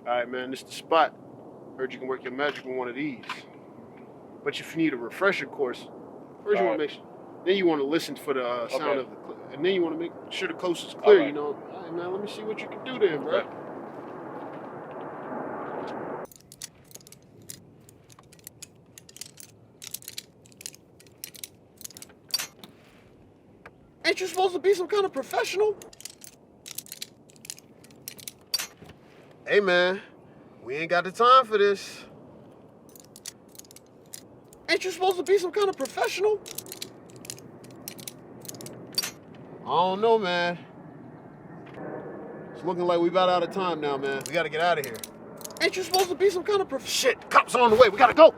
Alright, man, this is the spot. Heard you can work your magic with one of these. But if you need a refresher course, first you want to make sure. Then you want to listen for the sound of the clip. And then you want to make sure the coast is clear, you know. Alright, man, let me see what you can do there, bro. Okay. Ain't you supposed to be some kind of professional? Hey, man, we ain't got the time for this. Ain't you supposed to be some kind of professional? I don't know, man. It's looking like we about out of time now, man. We gotta get out of here. Ain't you supposed to be some kind of Shit, cops are on the way. We gotta go.